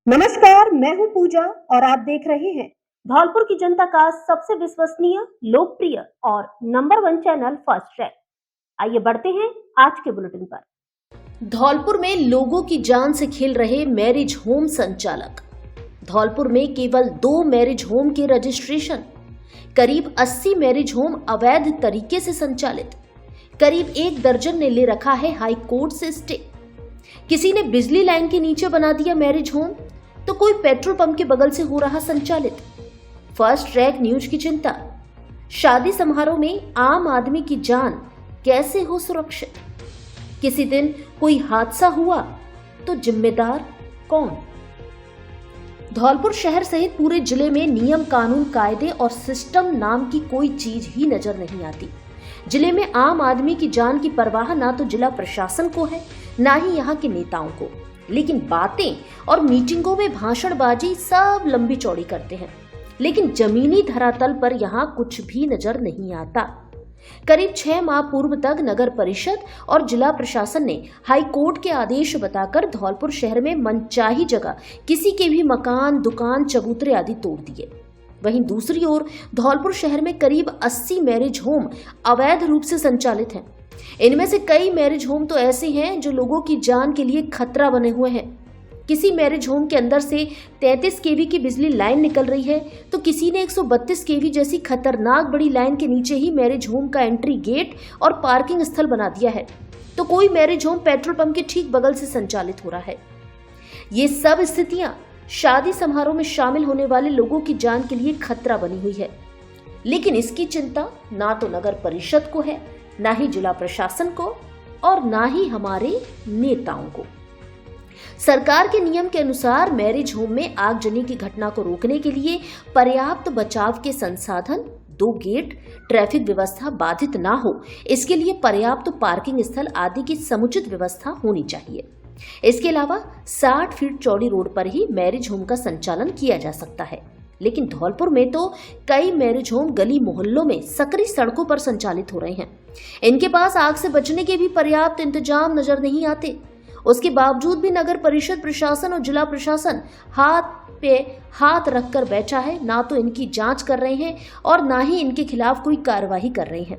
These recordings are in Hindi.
नमस्कार, मैं हूं पूजा और आप देख रहे हैं धौलपुर की जनता का सबसे विश्वसनीय, लोकप्रिय और नंबर 1 चैनल फर्स्ट ट्रैक। आइए बढ़ते हैं आज के बुलेटिन पर। धौलपुर में लोगों की जान से खेल रहे मैरिज होम संचालक। धौलपुर में केवल 2 मैरिज होम के रजिस्ट्रेशन, करीब 80 मैरिज होम अवैध तरीके से संचालित, करीब 1 दर्जन ने ले रखा है हाई कोर्ट से स्टे। किसी ने बिजली लाइन के नीचे बना दिया मैरिज होम, तो कोई पेट्रोल पंप के बगल से हो रहा संचालित। फर्स्ट ट्रैक न्यूज की चिंता, शादी समारोह में आम आदमी की जान कैसे हो सुरक्षित। किसी दिन कोई हादसा हुआ तो जिम्मेदार कौन। धौलपुर शहर सहित पूरे जिले में नियम कानून कायदे और सिस्टम नाम की कोई चीज ही नजर नहीं आती। जिले में आम आदमी की जान की परवाह ना तो जिला प्रशासन को है, ना ही यहाँ के नेताओं को, लेकिन बातें और मीटिंगों में भाषणबाजी सब लंबी चौड़ी करते हैं, लेकिन जमीनी धरातल पर यहाँ कुछ भी नजर नहीं आता। करीब 6 माह पूर्व तक नगर परिषद और जिला प्रशासन ने हाई कोर्ट के आदेश बताकर धौलपुर शहर में मनचाही जगह किसी के भी मकान, दुकान, चबूतरे आदि तोड़ दिए। वहीं दूसरी ओर धौलपुर शहर में करीब 80 मैरिज होम अवैध रूप से संचालित हैं। इनमें से कई मैरिज होम तो ऐसे हैं जो लोगों की जान के लिए खतरा बने हुए हैं। किसी मैरिज होम के अंदर से 33 केवी की बिजली लाइन निकल रही है, तो किसी ने 132 केवी जैसी खतरनाक बड़ी लाइन के नीचे ही मैरिज होम का एंट्री गेट और पार्किंग स्थल बना दिया है, तो कोई मैरिज होम पेट्रोल पंप के ठीक बगल से संचालित हो रहा है। ये सब स्थितियां शादी समारोह में शामिल होने वाले लोगों की जान के लिए खतरा बनी हुई है, लेकिन इसकी चिंता ना तो नगर परिषद को है, ना ही जिला प्रशासन को और ना ही हमारे नेताओं को। सरकार के नियम के अनुसार मैरिज होम में आगजनी की घटना को रोकने के लिए पर्याप्त बचाव के संसाधन, 2 गेट, ट्रैफिक व्यवस्था बाधित ना हो, इसके लिए पर्याप्त पार्किंग स्थल आदि की समुचित व्यवस्था होनी चाहिए। इसके अलावा 60 फीट चौड़ी रोड पर ही मैरिज होम का संचालन किया जा सकता है, लेकिन धौलपुर में तो कई मैरिज होम गली मोहल्लों में सकरी सड़कों पर संचालित हो रहे हैं। इनके पास आग से बचने के भी पर्याप्त इंतजाम नजर नहीं आते। उसके बावजूद भी नगर परिषद प्रशासन और जिला प्रशासन हाथ पे हाथ रखकर बैठा है, ना तो इनकी जांच कर रहे हैं और ना ही इनके खिलाफ कोई कार्रवाई कर रहे हैं।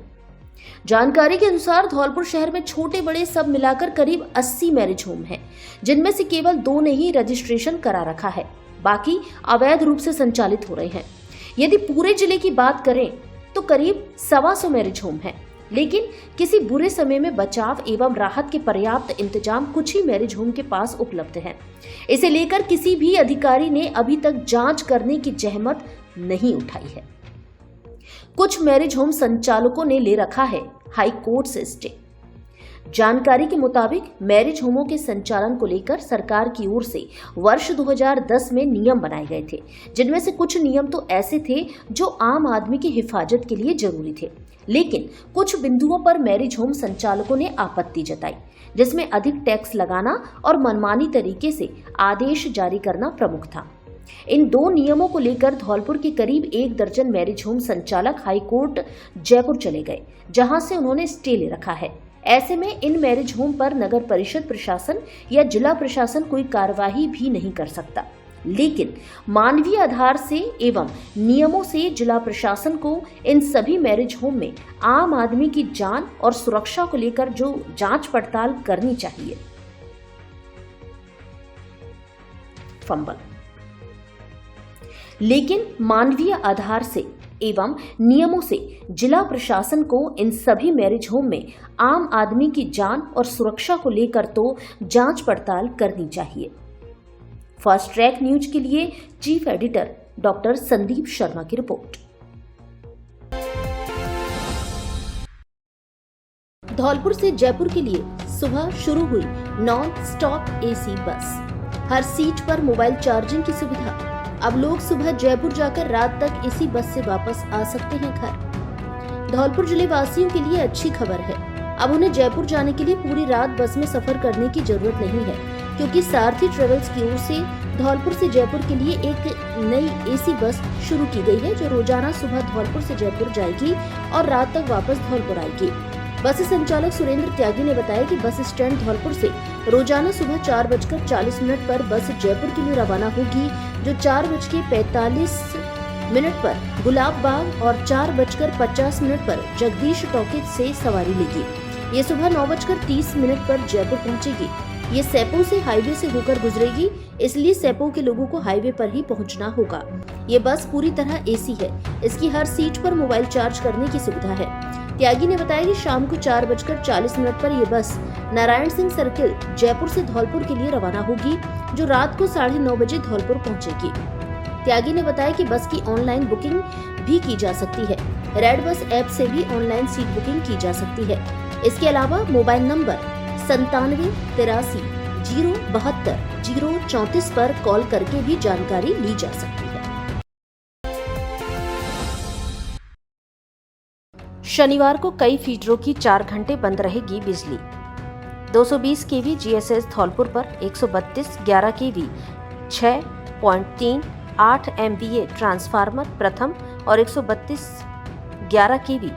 जानकारी के अनुसार धौलपुर शहर में छोटे बड़े सब मिलाकर करीब 80 मैरिज होम हैं, जिनमें से केवल 2 ने ही रजिस्ट्रेशन करा रखा है, बाकी अवैध रूप से संचालित हो रहे हैं। यदि पूरे जिले की बात करें तो करीब 125 मैरिज होम हैं, लेकिन किसी बुरे समय में बचाव एवं राहत के पर्याप्त इंतजाम कुछ ही मैरिज होम के पास उपलब्ध हैं। इसे लेकर किसी भी अधिकारी ने अभी तक जांच करने की जहमत नहीं उठाई है। कुछ मैरिज होम संचालकों ने ले रखा है हाई कोर्ट से स्टे। जानकारी के मुताबिक मैरिज होमों के संचालन को लेकर सरकार की ओर से वर्ष 2010 में नियम बनाए गए थे, जिनमें से कुछ नियम तो ऐसे थे जो आम आदमी की हिफाजत के लिए जरूरी थे, लेकिन कुछ बिंदुओं पर मैरिज होम संचालकों ने आपत्ति जताई, जिसमें अधिक टैक्स लगाना और मनमानी तरीके से आदेश जारी करना प्रमुख था। इन 2 नियमों को लेकर धौलपुर के करीब 1 दर्जन मैरिज होम संचालक हाई कोर्ट जयपुर चले गए, जहां से उन्होंने स्टे ले रखा है। ऐसे में इन मैरिज होम पर नगर परिषद प्रशासन या जिला प्रशासन कोई कार्रवाई भी नहीं कर सकता, लेकिन मानवीय आधार से एवं नियमों से जिला प्रशासन को इन सभी मैरिज होम में आम आदमी की जान और सुरक्षा को लेकर जो जांच पड़ताल करनी चाहिए। फंबल, लेकिन मानवीय आधार से एवं नियमों से जिला प्रशासन को इन सभी मैरिज होम में आम आदमी की जान और सुरक्षा को लेकर तो जांच पड़ताल करनी चाहिए। फर्स्ट ट्रैक न्यूज के लिए chief editor doctor Sandeep Sharma की रिपोर्ट। धौलपुर से जयपुर के लिए सुबह शुरू हुई नॉन स्टॉप एसी बस, हर सीट पर मोबाइल चार्जिंग की सुविधा। अब लोग सुबह जयपुर जाकर रात तक इसी बस से वापस आ सकते हैं घर। धौलपुर जिले वासियों के लिए अच्छी खबर है, अब उन्हें जयपुर जाने के लिए पूरी रात बस में सफर करने की जरूरत नहीं है, क्योंकि सारथी ट्रेवल्स की ओर से धौलपुर से जयपुर के लिए एक नई एसी बस शुरू की गई है, जो रोजाना सुबह धौलपुर से जयपुर जाएगी और रात तक वापस धौलपुर आएगी। बस संचालक सुरेंद्र त्यागी ने बताया कि बस स्टैंड धौलपुर से रोजाना सुबह 4:40 पर बस जयपुर के लिए रवाना होगी, जो 4:45 पर गुलाब बाग और 4:50 पर जगदीश टॉकीज से सवारी लेगी। ये सुबह 9:30 पर जयपुर पहुंचेगी। ये सेपो से हाईवे से होकर गुजरेगी, इसलिए सेपो के लोगों को हाईवे पर ही पहुंचना होगा। ये बस पूरी तरह एसी है। इसकी हर सीट पर मोबाइल चार्ज करने की सुविधा है। त्यागी ने बताया कि शाम को 4:40 पर यह बस नारायण सिंह सर्किल जयपुर से धौलपुर के लिए रवाना होगी, जो रात को 9:30 बजे धौलपुर पहुंचेगी। त्यागी ने बताया कि बस की ऑनलाइन बुकिंग भी की जा सकती है। रेड बस ऐप से भी ऑनलाइन सीट बुकिंग की जा सकती है। इसके अलावा मोबाइल नंबर 9783 072 034 पर कॉल करके भी जानकारी ली जा सकती है। शनिवार को कई फीडरों की 4 घंटे बंद रहेगी बिजली। 220 केवी जीएसएस धौलपुर पर 132 11 केवी 6.3 8 MVA ट्रांसफार्मर प्रथम और 132 11 केवी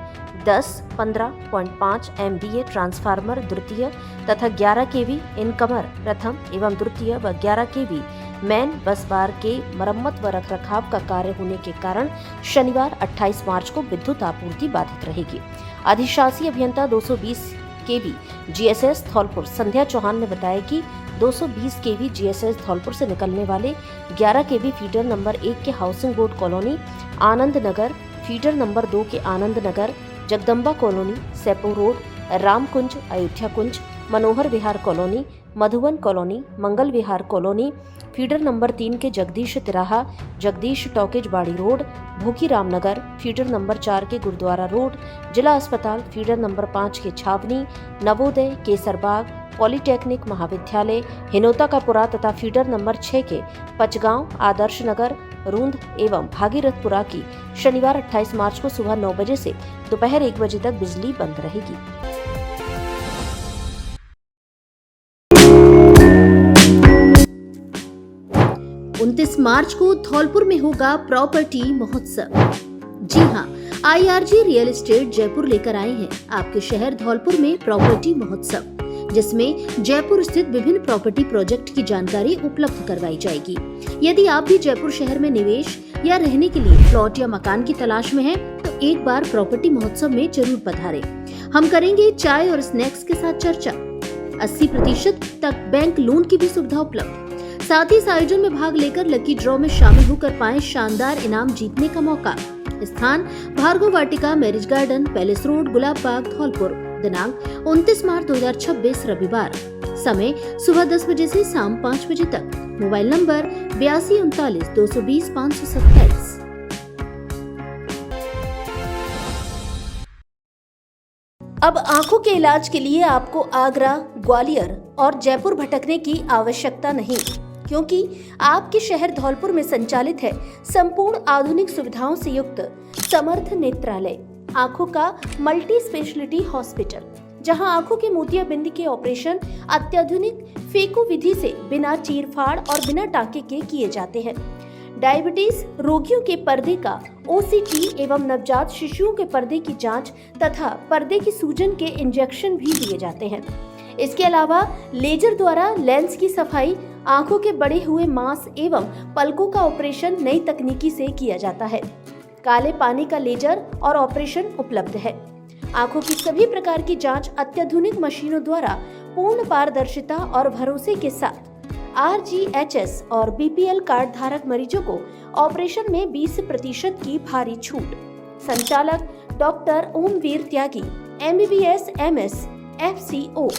10 15.5 MVA ट्रांसफार्मर द्वितीय तथा 11 केवी इनकमर प्रथम एवं द्वितीय व 11 केवी मैन बस बार के मरम्मत व रखरखाव का कार्य होने के कारण शनिवार 28 मार्च को विद्युत आपूर्ति बाधित रहेगी। अधिशासी अभियंता 220 केवी जीएसएस धौलपुर संध्या चौहान ने बताया कि 220 केवी जीएसएस धौलपुर से निकलने वाले 11 केवी फीडर नंबर 1 के housing board colony Anand Nagar, feeder number 2 के आनंद नगर, जगदम्बा कॉलोनी, सेपो रोड, रामकुंज, अयोध्या कुंज, मनोहर विहार कॉलोनी, मधुवन कॉलोनी, मंगल विहार कॉलोनी, फीडर नंबर 3 के जगदीश तिराहा, जगदीश टॉकीज बाड़ी रोड, भूखी रामनगर, फीडर नंबर 4 के गुरुद्वारा रोड, जिला अस्पताल, फीडर नंबर 5 के छावनी, नवोदय, केसरबाग, पॉलिटेक्निक महाविद्यालय, हिनोता का पुरा तथा फीडर नंबर 6 के पचगांव, आदर्श नगर, रूंद एवं भागीरथपुरा की शनिवार 28 मार्च को सुबह 9 बजे से दोपहर 1 बजे तक बिजली बंद रहेगी। उनतीस मार्च को धौलपुर में होगा प्रॉपर्टी महोत्सव। जी हाँ, IRG रियल एस्टेट जयपुर लेकर आए हैं आपके शहर धौलपुर में प्रॉपर्टी महोत्सव, जिसमें जयपुर स्थित विभिन्न प्रॉपर्टी प्रोजेक्ट की जानकारी उपलब्ध करवाई जाएगी। यदि आप भी जयपुर शहर में निवेश या रहने के लिए प्लॉट या मकान की तलाश में हैं, तो एक बार प्रॉपर्टी महोत्सव में जरूर पधारें। हम करेंगे चाय और स्नैक्स के साथ चर्चा। 80% तक बैंक लोन की भी सुविधा उपलब्ध। साथ ही इस आयोजन में भाग लेकर लकी ड्रॉ में शामिल होकर पाएं शानदार इनाम जीतने का मौका। स्थान भार्गव वाटिका, marriage garden, palace road, Gulab Bagh, Dholpur. दिनांक 29 मार्च 2026 रविवार। समय सुबह 10 बजे से शाम 5 बजे तक। Mobile number 8239 220 527। अब आंखों के इलाज के लिए आपको आगरा, ग्वालियर और जयपुर भटकने की आवश्यकता नहीं, क्योंकि आपके शहर धौलपुर में संचालित है संपूर्ण आधुनिक सुविधाओं से युक्त समर्थ नेत्रालय, आंखों का मल्टी स्पेशलिटी हॉस्पिटल, जहां आंखों के मोतियाबिंद के ऑपरेशन अत्याधुनिक फेको विधि से बिना चीरफाड़ और बिना टाँके के किए जाते हैं। डायबिटीज रोगियों के पर्दे का OCT एवं नवजात शिशुओं के पर्दे की जांच तथा पर्दे की सूजन के इंजेक्शन भी दिए जाते हैं। इसके अलावा लेजर द्वारा लेंस की सफाई, आंखों के बढ़े हुए मांस एवं पलकों का ऑपरेशन नई तकनीकी से किया जाता है। काले पानी का लेजर और ऑपरेशन उपलब्ध है। आंखों की सभी प्रकार की जांच अत्याधुनिक मशीनों द्वारा पूर्ण पारदर्शिता और भरोसे के साथ। RGHS और BPL कार्ड धारक मरीजों को ऑपरेशन में 20% की भारी छूट। संचालक डॉक्टर ओमवीर त्यागी, MBBS MS FCO,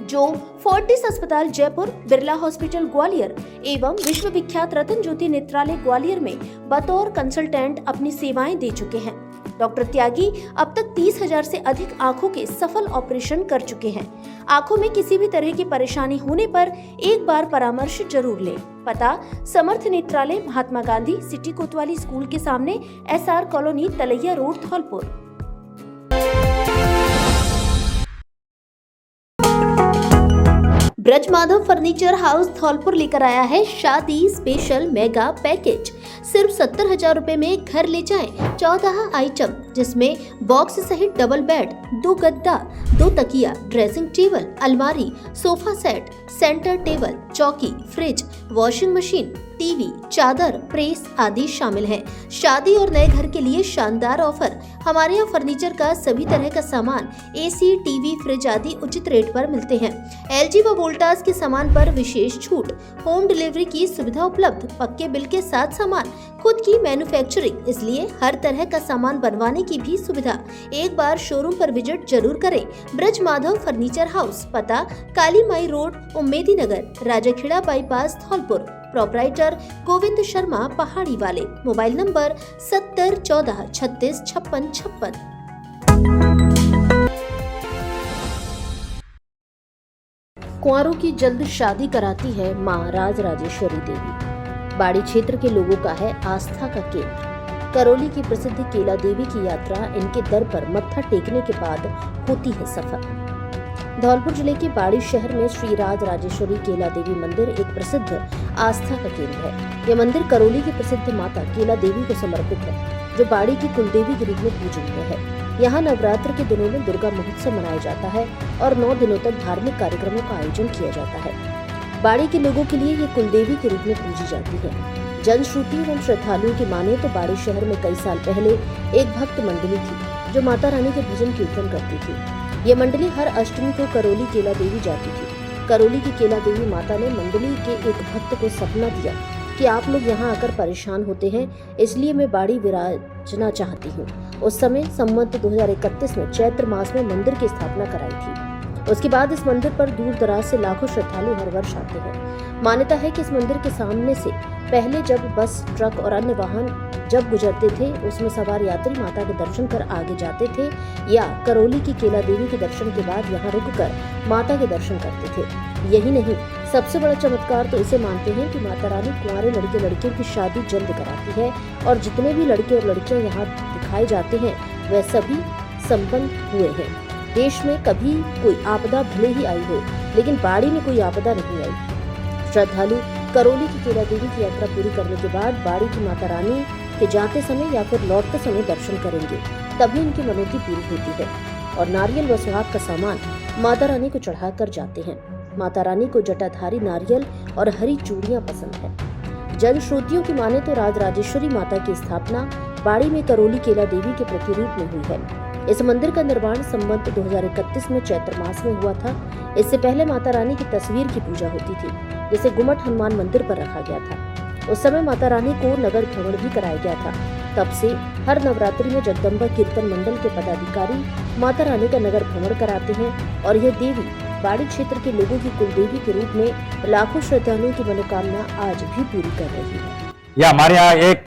जो फोर्टिस अस्पताल जयपुर, बिरला हॉस्पिटल ग्वालियर एवं विश्व विख्यात रतन ज्योति नेत्रालय ग्वालियर में बतौर कंसल्टेंट अपनी सेवाएं दे चुके हैं। डॉक्टर त्यागी अब तक 30,000 से अधिक आंखों के सफल ऑपरेशन कर चुके हैं। आंखों में किसी भी तरह की परेशानी होने पर एक बार परामर्श जरूर लें। पता समर्थ नेत्रालय, महात्मा गांधी सिटी कोतवाली स्कूल के सामने, SR colony, Talaiya road, Dholpur. Braj Madhav furniture house Dholpur लेकर आया है शादी स्पेशल मेगा पैकेज। सिर्फ 70,000 रुपए में घर ले जाएं 14 आइटम, जिसमें बॉक्स सहित डबल बेड, 2 गद्दा, 2 तकिया, ड्रेसिंग टेबल, अलमारी, सोफा सेट, सेंटर टेबल, चौकी, फ्रिज, वॉशिंग मशीन, टीवी, चादर, प्रेस आदि शामिल हैं। शादी और नए घर के लिए शानदार ऑफर। हमारे यहाँ फर्नीचर का सभी तरह का सामान, एसी, टीवी, फ्रिज आदि उचित रेट पर मिलते हैं। एलजी व वोल्टास के सामान पर विशेष छूट, होम डिलीवरी की सुविधा उपलब्ध, पक्के बिल के साथ सामान, खुद की मैन्युफैक्चरिंग, इसलिए हर तरह का सामान बनवाने की भी सुविधा। एक बार शोरूम पर विजिट जरूर करें। ब्रज माधव फर्नीचर हाउस, पता काली माई रोड, उम्मेदी नगर, राजाखेड़ा बाईपास, धौलपुर। प्रोपराइटर गोविंद शर्मा, पहाड़ी वाले। Mobile number 70 14 36 56 56। कुंवारों की जल्द शादी कराती है मां राज राजेश्वरी देवी। बाड़ी क्षेत्र के लोगों का है आस्था का केंद्र। करौली की प्रसिद्ध केला देवी की यात्रा इनके दर पर मत्था टेकने के बाद होती है सफल। धौलपुर जिले के बाड़ी शहर में श्री राज राजेश्वरी केला देवी मंदिर एक प्रसिद्ध आस्था का केंद्र है। यह मंदिर करौली की प्रसिद्ध माता केला देवी को समर्पित है, जो बाड़ी की कुलदेवी के रूप में पूजनीय है। यहाँ नवरात्र के दिनों में दुर्गा महोत्सव मनाया जाता है और 9 दिनों तक धार्मिक कार्यक्रमों का आयोजन किया जाता है। बाड़ी के लोगों के लिए ये कुलदेवी के रूप में पूजी जाती है। जनश्रुति एवं श्रद्धालुओं की माने तो बाड़ी शहर में कई साल पहले एक भक्त मंडली थी, जो माता रानी के भजन कीर्तन करती थी। ये मंडली हर अष्टमी को करौली केला देवी जाती थी। करौली की केला देवी माता ने मंडली के एक भक्त को सपना दिया कि आप लोग यहाँ आकर परेशान होते हैं, इसलिए मैं बाड़ी विराजना चाहती हूँ। उस समय संवत 2031 में चैत्र मास में मंदिर की स्थापना कराई थी। उसके बाद इस मंदिर पर दूर दराज से लाखों श्रद्धालु हर वर्ष आते हैं। मान्यता है कि इस मंदिर के सामने से पहले जब बस, ट्रक और अन्य वाहन जब गुजरते थे, उसमें सवार यात्री माता के दर्शन कर आगे जाते थे या करौली की केला देवी के दर्शन के बाद यहाँ रुककर माता के दर्शन करते थे। यही नहीं, सबसे बड़ा चमत्कार तो इसे मानते हैं कि माता रानी कुंवारे लड़के लड़कियों की शादी जल्द कराती है और जितने भी लड़के और लड़कियां यहाँ दिखाए जाते हैं वह सभी संपन्न हुए हैं। देश में कभी कोई आपदा भले ही आई हो, लेकिन बाड़ी में कोई आपदा नहीं आई। श्रद्धालु करौली की केला देवी की यात्रा पूरी करने के बाद बाड़ी की माता रानी के जाते समय या फिर लौटते समय दर्शन करेंगे, तभी इनकी मनौती पूरी होती है और नारियल व सुहाग का सामान माता रानी को चढ़ाकर जाते हैं। माता रानी को जटाधारी नारियल और हरी चूड़ियां पसंद है। जनश्रुतियों की माने तो राज राजेश्वरी माता की स्थापना बाड़ी में करौली केला देवी के प्रतिरूप में हुई है। इस मंदिर का निर्माण संवत 2031 में चैत्र मास में हुआ था। इससे पहले माता रानी की तस्वीर की पूजा होती थी, जिसे गुम्मट हनुमान मंदिर पर रखा गया था। उस समय माता रानी को नगर भ्रमण भी कराया गया था। तब से हर नवरात्रि में जगदम्बा कीर्तन मंडल के पदाधिकारी माता रानी का नगर भ्रमण कराते हैं और यह देवी बाड़ी क्षेत्र के लोगों की कुलदेवी के रूप में लाखों श्रद्धालुओं की मनोकामना आज भी पूरी कर रही है। यह हमारे यहाँ एक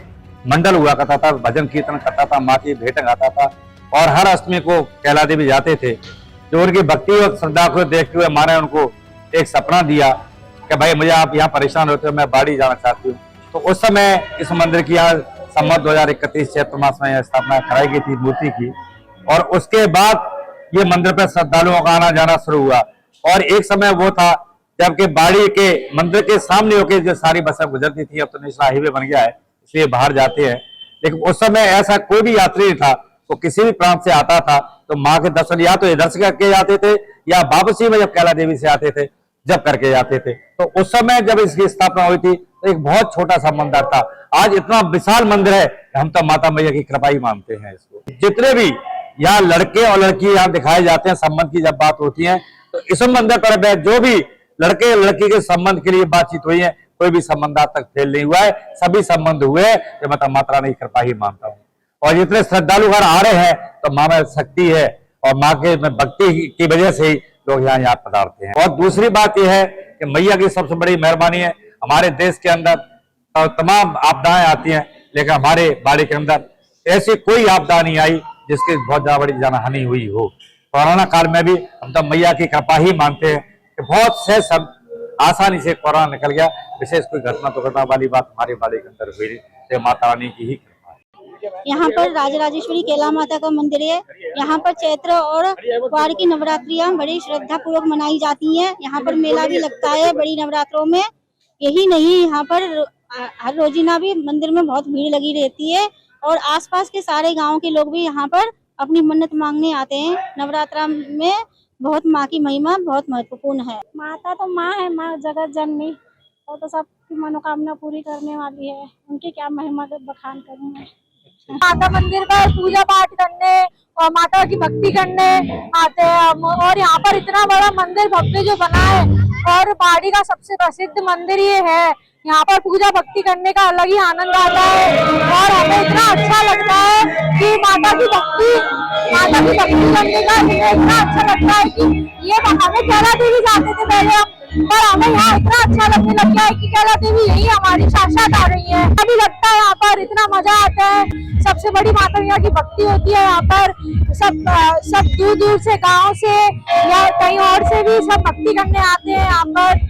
मंडल हुआ करता था, भजन कीर्तन करता था, माँ की भेंट गाता था और हर अष्टमी को कैला देवी जाते थे। जो उनकी भक्ति और श्रद्धा को देखते हुए माने उनको एक सपना दिया कि भाई मुझे आप यहाँ परेशान होते हो, मैं बाड़ी जाना चाहती हूँ। तो उस समय इस मंदिर की यहाँ संवत 2031 चैत्र मास में स्थापना कराई गई थी मूर्ति की और उसके बाद ये मंदिर पर श्रद्धालुओं का आना जाना शुरू हुआ। और एक समय वो था जबकि बाड़ी के मंदिर के सामने होकर जो सारी बसें गुजरती थी, अब तो नेशनल हाईवे बन गया है इसलिए बाहर जाते हैं, लेकिन उस समय ऐसा कोई भी यात्री नहीं था। वो किसी भी प्रांत से आता था तो माँ के दर्शन या तो इधर से करके जाते थे या वापसी में जब कैला देवी से आते थे जब करके जाते थे। तो उस समय जब इसकी स्थापना हुई थी तो एक बहुत छोटा सा मंदिर था। आज इतना विशाल मंदिर है, हम तो माता मैया की कृपा ही मानते हैं इसको। जितने भी यहाँ लड़के और लड़की यहाँ दिखाए जाते हैं, संबंध की जब बात होती है तो इस मंदिर पर जो भी लड़के लड़की के संबंध के लिए बातचीत हुई है, कोई भी संबंध आज तक फेल नहीं हुआ है, सभी संबंध हुए जो मतलब माता रानी की कृपा ही मानता हूँ। और जितने श्रद्धालु घर आ रहे हैं तो माँ में शक्ति है और माँ के भक्ति की वजह से ही लोग यहाँ याद पधारते हैं। और दूसरी बात यह है कि मैया की सबसे बड़ी मेहरबानी है, हमारे देश के अंदर तमाम आपदाएं आती हैं, लेकिन हमारे बाड़ी के अंदर ऐसी कोई आपदा नहीं आई जिसकी बहुत ज्यादा बड़ी जानहानि हुई हो। कोरोना काल में भी हम तो मैया की कृपा ही मानते हैं कि बहुत से सब आसानी से कोरोना निकल गया। विशेष कोई घटना तो घटना वाली बात हमारे बाड़ी के अंदर हुई नहीं, माता रानी की ही कृपा है। यहाँ पर राजराजेश्वरी केला माता का मंदिर है। यहाँ पर चैत्र और ग्वार की नवरात्रियां बड़ी श्रद्धा पूर्वक मनाई जाती हैं। यहाँ पर मेला भी लगता है बड़ी नवरात्रों में। यही नहीं, यहाँ पर हर रोजीना भी मंदिर में बहुत भीड़ लगी रहती है और आसपास के सारे गांव के लोग भी यहाँ पर अपनी मन्नत मांगने आते हैं। नवरात्रा में बहुत माँ की महिमा बहुत महत्वपूर्ण है। माता तो माँ है, माँ जगत जननी, वो तो सबकी मनोकामना पूरी करने वाली है। उनकी क्या महिमा का बखान करूं मैं। माता मंदिर पर पूजा पाठ करने और माता की भक्ति करने आते हैं और यहाँ पर इतना बड़ा मंदिर भव्य जो बना है और पहाड़ी का सबसे प्रसिद्ध मंदिर ये है। यहाँ पर पूजा भक्ति करने का अलग ही आनंद आता है और हमें इतना अच्छा लगता है कि माता की भक्ति करने का इतना अच्छा लगता है कि ये हमें कैला देवी जाते थे पहले हम, पर हमें यहाँ इतना अच्छा लगने लग गया है कि कैला देवी यही हमारी साक्षात आ रही है। अभी लगता है यहाँ पर इतना मजा आता है। सबसे बड़ी माता मैया की भक्ति होती है यहाँ पर। सब दूर दूर से, गांव से या कहीं और से भी सब भक्ति करने आते हैं यहाँ पर।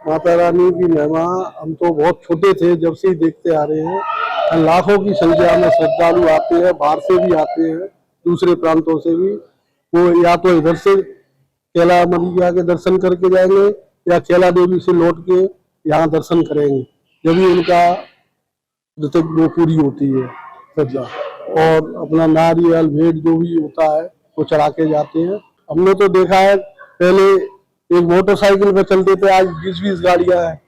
माता रानी की महिमा हम तो बहुत छोटे थे जब से ही देखते आ रहे हैं। लाखों की संख्या में श्रद्धालु आते हैं, बाहर से भी आते हैं, दूसरे प्रांतों से भी। वो या तो इधर से कैला मैया के दर्शन करके जाएंगे या कैला देवी से लौट के यहाँ दर्शन करेंगे, जब भी उनका वो पूरी होती है श्रद्धा। और अपना नारियल भेंट जो भी होता है वो चढ़ा के जाते हैं। हमने तो देखा है पहले एक मोटरसाइकिल पे चलते थे, आज 20-20 गाड़ियां हैं।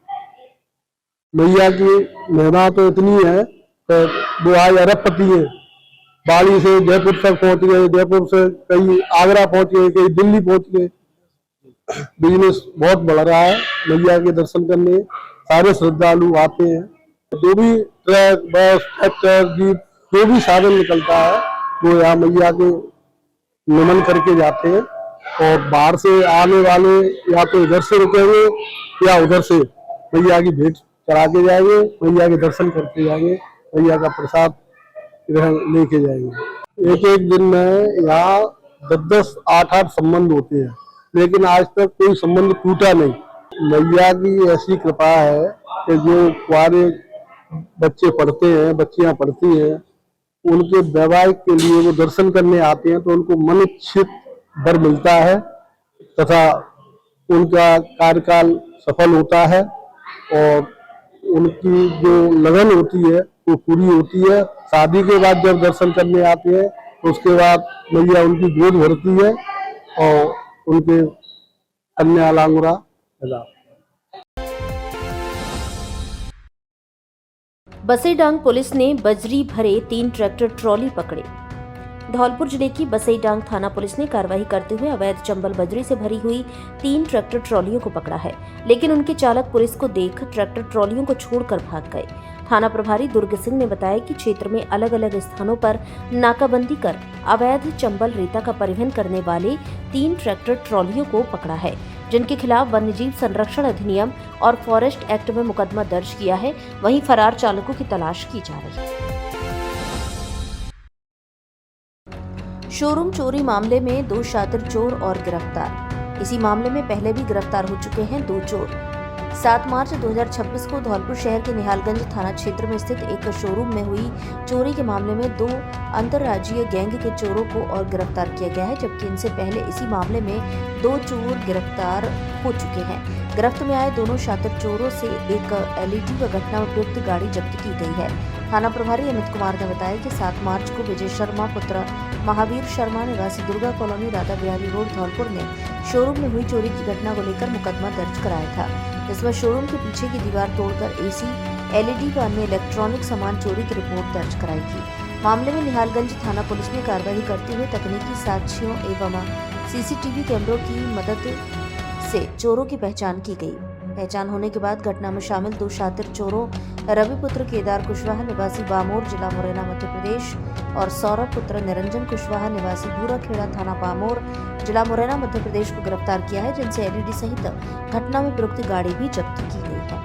मैया की महिमा तो इतनी है तो वो आज अरबपति है। बाड़ी से जयपुर तक पहुंच गए, जयपुर से कहीं आगरा पहुंच गए, कहीं दिल्ली पहुंच गए। बिजनेस बहुत बढ़ रहा है। मैया के दर्शन करने सारे श्रद्धालु आते हैं। जो भी ट्रक, बस, ट्रैक्टर, जीप जो भी साधन निकलता है वो यहाँ मैया के नमन करके जाते हैं। और बाहर से आने वाले या तो इधर से रुकेंगे या उधर से मैया की भेंट चढ़ा के जाएंगे, मैया के दर्शन करके जाएंगे, मैया का प्रसाद लेके जाएंगे। एक एक दिन में यहाँ 10-10, 8-8 संबंध होते हैं, लेकिन आज तक कोई संबंध टूटा नहीं। मैया की ऐसी कृपा है कि जो कुंवारे बच्चे पढ़ते हैं, बच्चियां पढ़ती हैं, उनके वैवाहिक के लिए वो दर्शन करने आते हैं तो उनको मनिच्छित वर मिलता है तथा उनका कार्यकाल सफल होता है और उनकी जो लगन होती है वो पूरी होती है। शादी के बाद जब दर्शन करने आते हैं तो उसके बाद मैया उनकी गोद भरती है और उनके कन्या लांगुरा मिला। बसईडांग पुलिस ने बजरी भरे 3 ट्रैक्टर ट्रॉली पकड़े। धौलपुर जिले की बसईडांग थाना पुलिस ने कार्रवाई करते हुए अवैध चंबल बजरी से भरी हुई 3 ट्रैक्टर ट्रॉलियों को पकड़ा है, लेकिन उनके चालक पुलिस को देख ट्रैक्टर ट्रॉलियों को छोड़कर भाग गए। थाना प्रभारी दुर्ग सिंह ने बताया कि क्षेत्र में अलग अलग स्थानों पर नाकाबंदी कर अवैध चंबल रेता का परिवहन करने वाले 3 ट्रैक्टर ट्रॉलियों को पकड़ा है, जिनके खिलाफ वन्यजीव संरक्षण अधिनियम और फॉरेस्ट एक्ट में मुकदमा दर्ज किया है। वहीं फरार चालकों की तलाश की जा रही है। शोरूम चोरी मामले में 2 शातिर चोर और गिरफ्तार। इसी मामले में पहले भी गिरफ्तार हो चुके हैं 2 चोर। 7 मार्च 2026 को धौलपुर शहर के निहालगंज थाना क्षेत्र में स्थित एक शोरूम में हुई चोरी के मामले में 2 अंतर्राज्यीय गैंग के चोरों को और गिरफ्तार किया गया है, जबकि इनसे पहले इसी मामले में 2 चोर गिरफ्तार हो चुके हैं। गिरफ्त में आए दोनों शातिर चोरों से एक LED व घटना में उपयुक्त गाड़ी जब्त की गई है। थाना प्रभारी अमित कुमार ने बताया कि 7 मार्च को विजय शर्मा पुत्र महावीर शर्मा निवासी दुर्गा कॉलोनी राधा बिहारी रोड धौलपुर ने शोरूम में हुई चोरी की घटना को लेकर मुकदमा दर्ज कराया था, जिसमें शोरूम के पीछे की दीवार तोड़कर AC, LED व अन्य इलेक्ट्रॉनिक सामान चोरी की रिपोर्ट दर्ज कराई थी। मामले में निहालगंज थाना पुलिस ने कार्रवाई करते हुए तकनीकी साक्ष्यों एवं CCTV कैमरों की मदद से चोरों की पहचान की गई। पहचान होने के बाद घटना में शामिल 2 शातिर चोरों रवि पुत्र केदार कुशवाहा निवासी बामोर जिला मुरैना मध्य प्रदेश और सौरभ पुत्र निरंजन कुशवाहा निवासी भूराखेड़ा थाना बामोर जिला मुरैना मध्य प्रदेश को गिरफ्तार किया है, जिनसे LED सहित घटना में प्रयुक्त गाड़ी भी जब्त की गई है।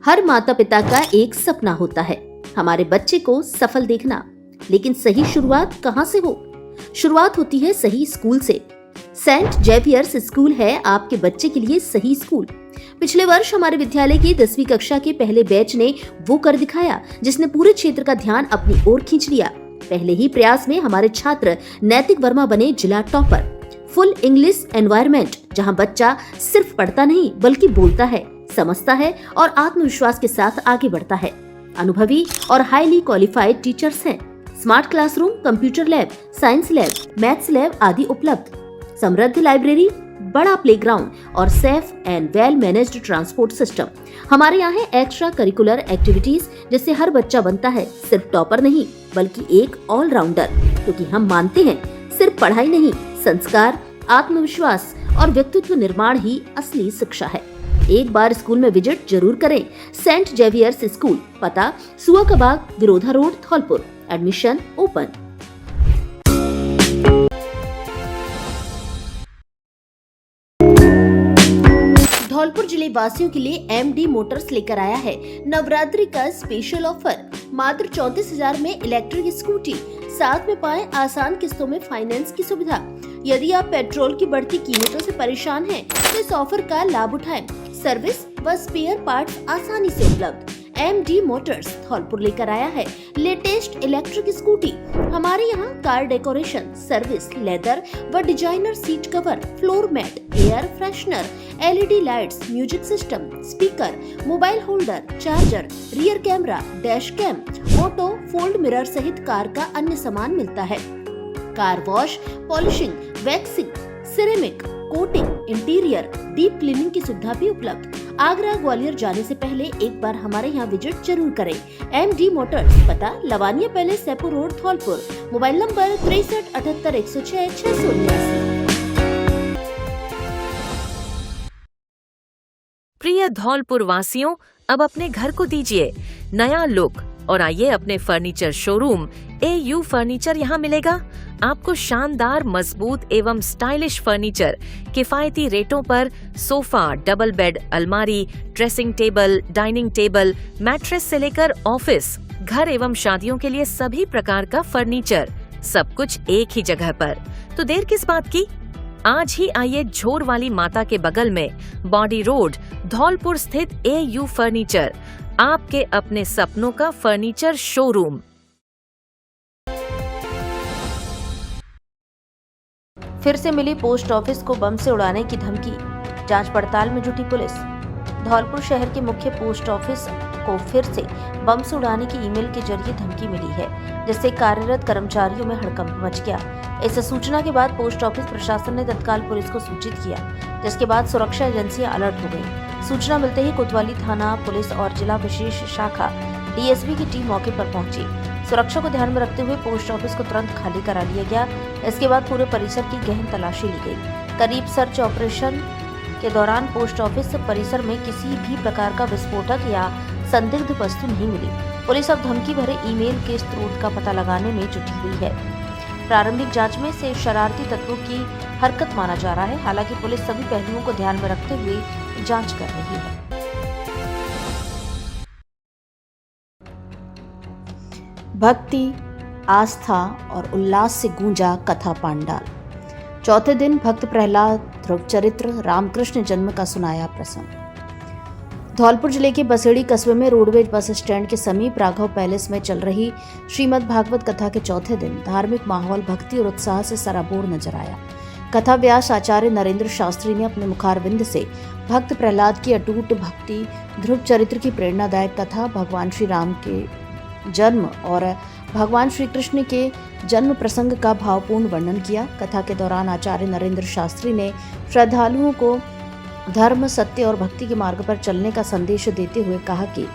हर माता पिता का एक सपना होता है, हमारे बच्चे को सफल देखना, लेकिन सही शुरुआत कहां से हो? शुरुआत होती है सही स्कूल से। सेंट जेवियर्स स्कूल है आपके बच्चे के लिए सही स्कूल। पिछले वर्ष हमारे विद्यालय की 10वीं कक्षा के पहले बैच ने वो कर दिखाया जिसने पूरे क्षेत्र का ध्यान अपनी ओर खींच लिया। पहले ही प्रयास में हमारे छात्र नैतिक वर्मा बने जिला टॉपर। फुल इंग्लिश एनवायरनमेंट, जहां बच्चा सिर्फ पढ़ता नहीं बल्कि बोलता है, समझता है और आत्मविश्वास के साथ आगे बढ़ता है। अनुभवी और हाईली क्वालिफाइड टीचर्स हैं। Smart classroom, computer lab, science lab, maths lab आदि उपलब्ध। समृद्ध लाइब्रेरी, बड़ा प्लेग्राउंड और safe and well managed transport system. हमारे यहाँ है एक्स्ट्रा करिकुलर एक्टिविटीज, जिससे हर बच्चा बनता है सिर्फ टॉपर नहीं बल्कि एक ऑलराउंडर, क्योंकि हम मानते हैं सिर्फ पढ़ाई नहीं, संस्कार, आत्मविश्वास और व्यक्तित्व निर्माण ही असली शिक्षा है। एक बार स्कूल में विजिट जरूर करें। सेंट जेवियर्स स्कूल, पता सुआ का बाग, विरोधा road, Dholpur. Admission open. Dholpur जिले वासियों के लिए एमडी मोटर्स लेकर आया है नवरात्रि का स्पेशल ऑफर। मात्र 34,000 में इलेक्ट्रिक स्कूटी, साथ में पाएं आसान किस्तों में फाइनेंस की सुविधा। यदि आप पेट्रोल की बढ़ती कीमतों से परेशान हैं, तो इस ऑफर का लाभ उठाएं। सर्विस व स्पेयर पार्ट्स आसानी से उपलब्ध। एमडी मोटर्स धौलपुर लेकर आया है लेटेस्ट इलेक्ट्रिक स्कूटी। हमारे यहाँ कार डेकोरेशन, सर्विस, लेदर व designer seat cover, floor mat, air freshener, LED lights, music system, speaker, mobile holder, charger, rear camera, dash cam, auto fold mirror सहित कार का अन्य सामान मिलता है। Car wash, polishing, waxing, ceramic, coating, interior, deep cleaning की सुविधा भी उपलब्ध। आगरा ग्वालियर जाने से पहले एक बार हमारे यहाँ विजिट जरूर करें। एमडी मोटर्स, पता Lavania palace, Sepu road, Dholpur. Mobile number 637806 प्रिय धौलपुर वासियों, अब अपने घर को दीजिए नया लुक और आइए अपने फर्नीचर शोरूम AU फर्नीचर यहाँ मिलेगा। आपको शानदार, मजबूत एवं स्टाइलिश फर्नीचर किफायती रेटों पर सोफा, डबल बेड, अलमारी, dressing table, dining table, mattress से लेकर ऑफिस, घर एवं शादियों के लिए सभी प्रकार का फर्नीचर, सब कुछ एक ही जगह पर। तो देर किस बात की, आज ही आइए झोर वाली माता के बगल में बॉडी रोड, धौलपुर स्थित AU फर्नीचर, आपके अपने सपनों का फर्नीचर शोरूम। फिर से मिली पोस्ट ऑफिस को बम से उड़ाने की धमकी, जांच पड़ताल में जुटी पुलिस। धौलपुर शहर के मुख्य पोस्ट ऑफिस को फिर से बम से उड़ाने की ईमेल के जरिए धमकी मिली है, जिससे कार्यरत कर्मचारियों में हड़कंप मच गया। इस सूचना के बाद पोस्ट ऑफिस प्रशासन ने तत्काल पुलिस को सूचित किया, जिसके बाद सुरक्षा एजेंसियां अलर्ट हो गयी। सूचना मिलते ही कोतवाली थाना पुलिस और जिला विशेष शाखा DSP की टीम मौके पर पहुंची। सुरक्षा को ध्यान में रखते हुए पोस्ट ऑफिस को तुरंत खाली करा लिया गया। इसके बाद पूरे परिसर की गहन तलाशी ली गई। करीब सर्च ऑपरेशन के दौरान पोस्ट ऑफिस परिसर में किसी भी प्रकार का विस्फोटक या संदिग्ध वस्तु नहीं मिली। पुलिस अब धमकी भरे ईमेल के स्रोत का पता लगाने में जुटी हुई है। प्रारंभिक जांच में से शरारती तत्वों की हरकत माना जा रहा है। हालांकि पुलिस सभी पहलुओं को ध्यान में रखते हुए जांच कर रही है। भक्ति, आस्था और उल्लास से गूंजा कथा पांडाल। चौथे दिन भक्त प्रहलाद ध्रुव चरित्र रामकृष्ण जन्म का सुनाया प्रसंग। धौलपुर जिले के बसेड़ी कस्बे में रोडवेज बस स्टैंड के समीप राघव पैलेस में चल रही श्रीमद् भागवत कथा के चौथे दिन धार्मिक माहौल भक्ति और उत्साह से सराबोर नजर आया। कथा व्यास आचार्य नरेंद्र शास्त्री ने अपने मुखारविंद से भक्त प्रहलाद की अटूट भक्ति, ध्रुव चरित्र की प्रेरणादायक कथा, भगवान श्री राम के जन्म और भगवान श्री कृष्ण के जन्म प्रसंग का भावपूर्ण वर्णन किया। कथा के दौरान आचार्य नरेंद्र शास्त्री ने श्रद्धालुओं को धर्म, सत्य और भक्ति के मार्ग पर चलने का संदेश देते हुए कहा कि